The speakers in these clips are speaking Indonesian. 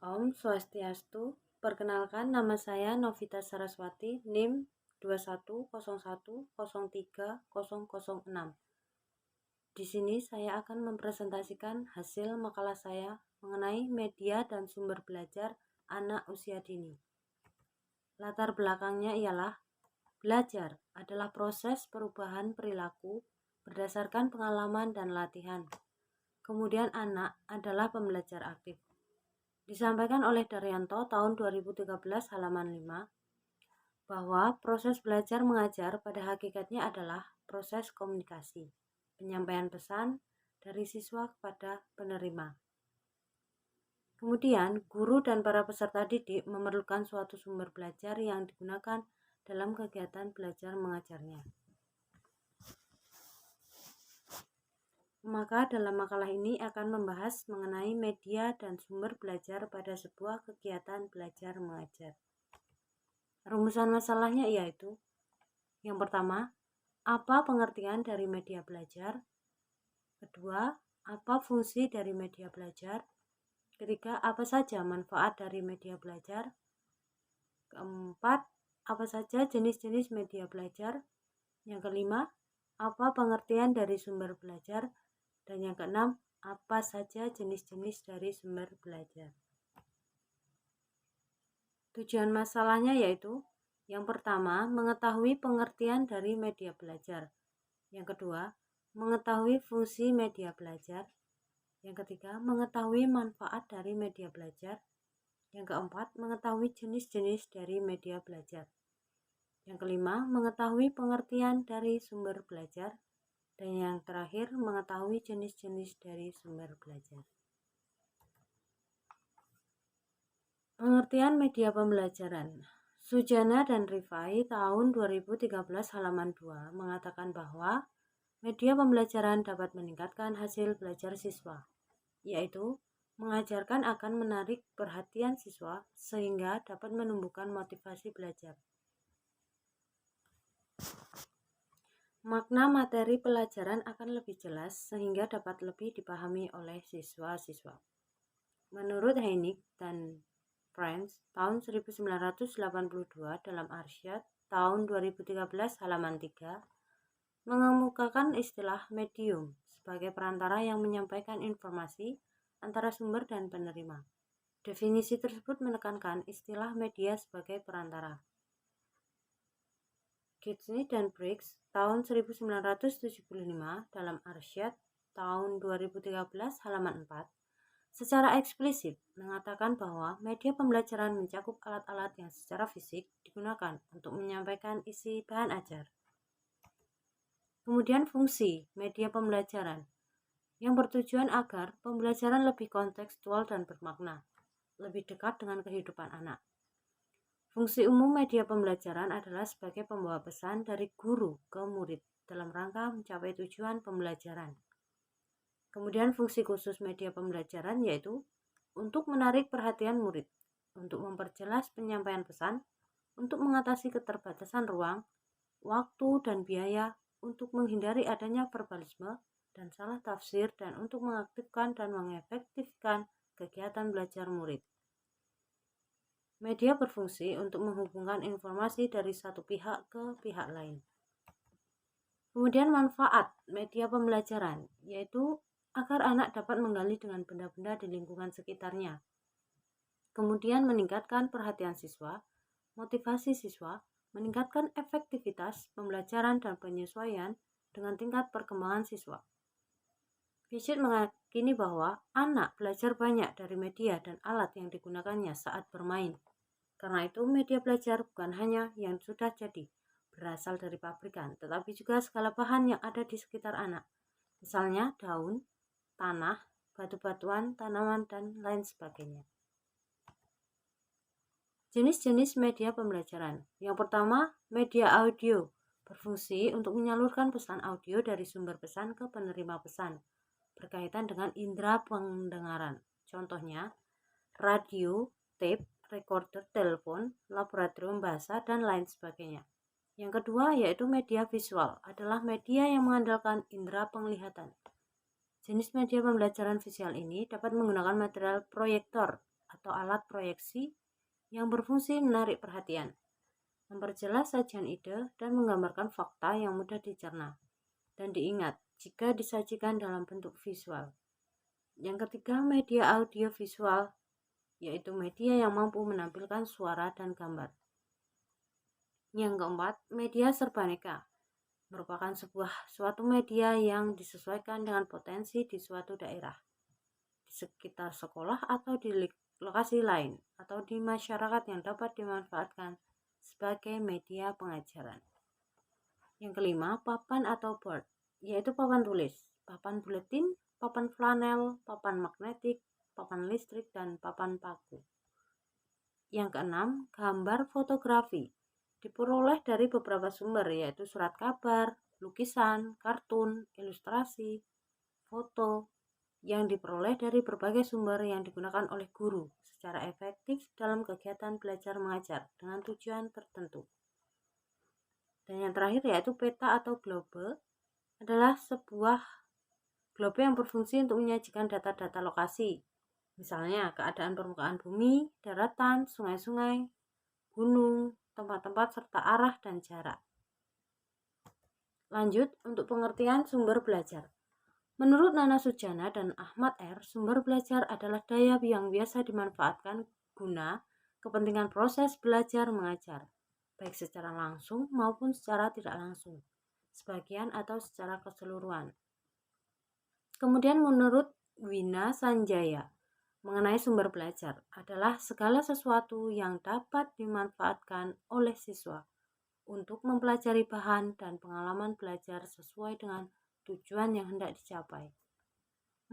Om Swastiastu, perkenalkan nama saya Novita Saraswati, NIM 2101030006. Di sini saya akan mempresentasikan hasil makalah saya mengenai media dan sumber belajar anak usia dini. Latar belakangnya ialah belajar adalah proses perubahan perilaku berdasarkan pengalaman dan latihan. Kemudian anak adalah pembelajar aktif. Disampaikan oleh Daryanto tahun 2013 halaman 5 bahwa proses belajar mengajar pada hakikatnya adalah proses komunikasi, penyampaian pesan dari siswa kepada penerima. Kemudian, guru dan para peserta didik memerlukan suatu sumber belajar yang digunakan dalam kegiatan belajar mengajarnya. Maka dalam makalah ini akan membahas mengenai media dan sumber belajar pada sebuah kegiatan belajar mengajar. Rumusan masalahnya yaitu: yang pertama, apa pengertian dari media belajar? Kedua, apa fungsi dari media belajar? Ketiga, apa saja manfaat dari media belajar? Keempat, apa saja jenis-jenis media belajar? Yang kelima, apa pengertian dari sumber belajar? Dan yang keenam, apa saja jenis-jenis dari sumber belajar? Tujuan masalahnya yaitu: yang pertama, mengetahui pengertian dari media belajar. Yang kedua, mengetahui fungsi media belajar. Yang ketiga, mengetahui manfaat dari media belajar. Yang keempat, mengetahui jenis-jenis dari media belajar. Yang kelima, mengetahui pengertian dari sumber belajar. Dan yang terakhir, mengetahui jenis-jenis dari sumber belajar. Pengertian media pembelajaran. Sujana dan Rifai tahun 2013 halaman 2 mengatakan bahwa media pembelajaran dapat meningkatkan hasil belajar siswa, yaitu mengajarkan akan menarik perhatian siswa sehingga dapat menumbuhkan motivasi belajar. Makna materi pelajaran akan lebih jelas sehingga dapat lebih dipahami oleh siswa-siswa. Menurut Heinig dan Friends tahun 1982 dalam Arsyad tahun 2013 halaman 3 mengemukakan istilah medium sebagai perantara yang menyampaikan informasi antara sumber dan penerima. Definisi tersebut menekankan istilah media sebagai perantara. Gitsny dan Briggs tahun 1975 dalam Arsyad tahun 2013 halaman 4 secara eksplisit mengatakan bahwa media pembelajaran mencakup alat-alat yang secara fisik digunakan untuk menyampaikan isi bahan ajar. Kemudian fungsi media pembelajaran yang bertujuan agar pembelajaran lebih kontekstual dan bermakna, lebih dekat dengan kehidupan anak. Fungsi umum media pembelajaran adalah sebagai pembawa pesan dari guru ke murid dalam rangka mencapai tujuan pembelajaran. Kemudian fungsi khusus media pembelajaran yaitu untuk menarik perhatian murid, untuk memperjelas penyampaian pesan, untuk mengatasi keterbatasan ruang, waktu, dan biaya, untuk menghindari adanya verbalisme dan salah tafsir, dan untuk mengaktifkan dan mengefektifkan kegiatan belajar murid. Media berfungsi untuk menghubungkan informasi dari satu pihak ke pihak lain. Kemudian manfaat media pembelajaran yaitu agar anak dapat menggali dengan benda-benda di lingkungan sekitarnya. Kemudian meningkatkan perhatian siswa, motivasi siswa, meningkatkan efektivitas pembelajaran dan penyesuaian dengan tingkat perkembangan siswa. Piaget meyakini bahwa anak belajar banyak dari media dan alat yang digunakannya saat bermain. Karena itu media belajar bukan hanya yang sudah jadi, berasal dari pabrikan, tetapi juga segala bahan yang ada di sekitar anak. Misalnya daun, tanah, batu-batuan, tanaman, dan lain sebagainya. Jenis-jenis media pembelajaran. Yang pertama, media audio berfungsi untuk menyalurkan pesan audio dari sumber pesan ke penerima pesan berkaitan dengan indera pendengaran. Contohnya, radio, tape, recorder, telepon, laboratorium bahasa, dan lain sebagainya. Yang kedua yaitu media visual, adalah media yang mengandalkan indera penglihatan. Jenis media pembelajaran visual ini dapat menggunakan material proyektor atau alat proyeksi yang berfungsi menarik perhatian, memperjelas sajian ide, dan menggambarkan fakta yang mudah dicerna dan diingat jika disajikan dalam bentuk visual. Yang ketiga, media audio visual, yaitu media yang mampu menampilkan suara dan gambar. Yang keempat, media serbaneka merupakan suatu media yang disesuaikan dengan potensi di suatu daerah, di sekitar sekolah atau di lokasi lain, atau di masyarakat yang dapat dimanfaatkan sebagai media pengajaran. Yang kelima, papan atau board, yaitu papan tulis, papan buletin, papan flanel, papan magnetik, papan listrik, dan papan paku. Yang keenam, gambar fotografi diperoleh dari beberapa sumber, yaitu surat kabar, lukisan, kartun, ilustrasi, foto, yang diperoleh dari berbagai sumber yang digunakan oleh guru secara efektif dalam kegiatan belajar mengajar dengan tujuan tertentu. Dan yang terakhir yaitu peta atau globe, adalah sebuah globe yang berfungsi untuk menyajikan data-data lokasi, misalnya keadaan permukaan bumi, daratan, sungai-sungai, gunung, tempat-tempat, serta arah dan jarak. Lanjut, untuk pengertian sumber belajar. Menurut Nana Sujana dan Ahmad R., sumber belajar adalah daya yang biasa dimanfaatkan guna kepentingan proses belajar mengajar, baik secara langsung maupun secara tidak langsung, sebagian atau secara keseluruhan. Kemudian menurut Wina Sanjaya, mengenai sumber belajar adalah segala sesuatu yang dapat dimanfaatkan oleh siswa untuk mempelajari bahan dan pengalaman belajar sesuai dengan tujuan yang hendak dicapai.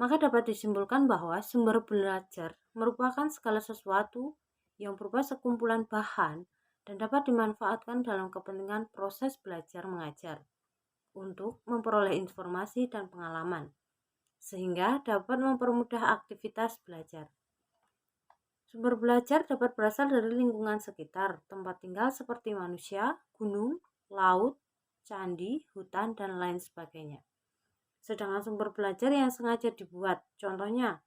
Maka dapat disimpulkan bahwa sumber belajar merupakan segala sesuatu yang berupa sekumpulan bahan dan dapat dimanfaatkan dalam kepentingan proses belajar mengajar untuk memperoleh informasi dan pengalaman, sehingga dapat mempermudah aktivitas belajar. Sumber belajar dapat berasal dari lingkungan sekitar, tempat tinggal seperti manusia, gunung, laut, candi, hutan, dan lain sebagainya. Sedangkan sumber belajar yang sengaja dibuat, contohnya,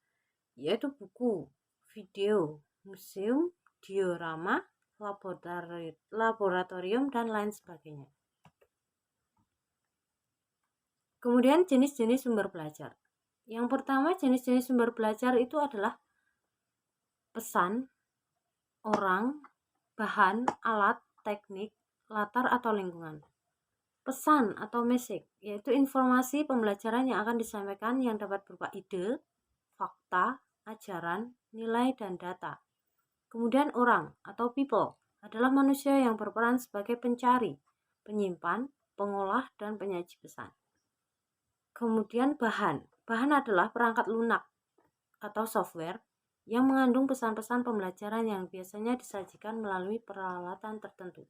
yaitu buku, video, museum, diorama, laboratorium, dan lain sebagainya. Kemudian jenis-jenis sumber belajar. Yang pertama, jenis-jenis sumber belajar itu adalah pesan, orang, bahan, alat, teknik, latar atau lingkungan. Pesan atau message, yaitu informasi pembelajaran yang akan disampaikan yang dapat berupa ide, fakta, ajaran, nilai, dan data. Kemudian orang atau people adalah manusia yang berperan sebagai pencari, penyimpan, pengolah, dan penyaji pesan. Kemudian bahan adalah perangkat lunak atau software yang mengandung pesan-pesan pembelajaran yang biasanya disajikan melalui peralatan tertentu.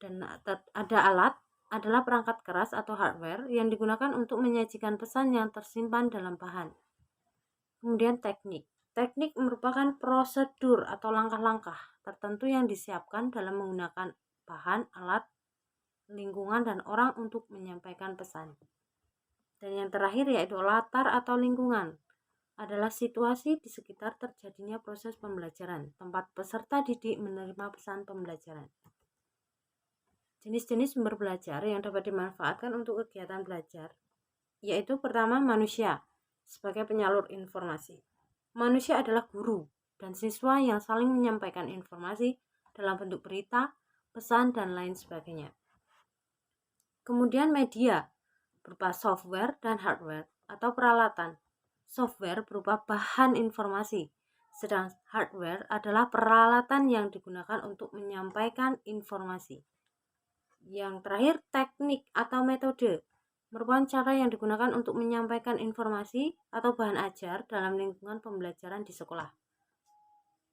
Dan ada alat adalah perangkat keras atau hardware yang digunakan untuk menyajikan pesan yang tersimpan dalam bahan. Kemudian teknik merupakan prosedur atau langkah-langkah tertentu yang disiapkan dalam menggunakan bahan, alat, lingkungan, dan orang untuk menyampaikan pesan. Dan yang terakhir yaitu latar atau lingkungan adalah situasi di sekitar terjadinya proses pembelajaran, tempat peserta didik menerima pesan pembelajaran. Jenis-jenis sumber belajar yang dapat dimanfaatkan untuk kegiatan belajar, yaitu pertama manusia sebagai penyalur informasi. Manusia adalah guru dan siswa yang saling menyampaikan informasi dalam bentuk berita, pesan, dan lain sebagainya. Kemudian media berupa software dan hardware atau peralatan. Software berupa bahan informasi, sedang hardware adalah peralatan yang digunakan untuk menyampaikan informasi. Yang terakhir, teknik atau metode merupakan cara yang digunakan untuk menyampaikan informasi atau bahan ajar dalam lingkungan pembelajaran di sekolah.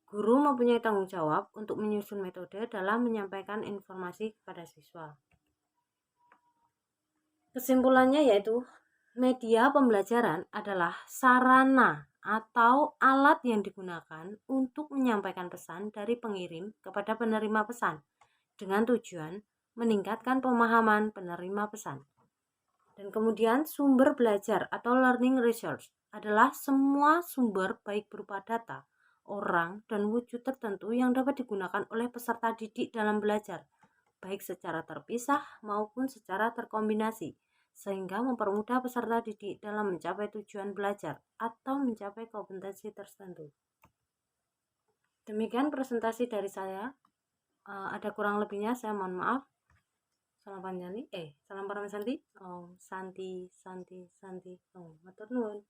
Guru mempunyai tanggung jawab untuk menyusun metode dalam menyampaikan informasi kepada siswa. Kesimpulannya yaitu media pembelajaran adalah sarana atau alat yang digunakan untuk menyampaikan pesan dari pengirim kepada penerima pesan dengan tujuan meningkatkan pemahaman penerima pesan. Dan kemudian sumber belajar atau learning resource adalah semua sumber baik berupa data, orang, dan wujud tertentu yang dapat digunakan oleh peserta didik dalam belajar, baik secara terpisah maupun secara terkombinasi, sehingga mempermudah peserta didik dalam mencapai tujuan belajar atau mencapai kompetensi tertentu. Demikian presentasi dari saya. Ada kurang lebihnya saya mohon maaf. Salam panjali, salam Paramasanti. Santi. Matur nuwun.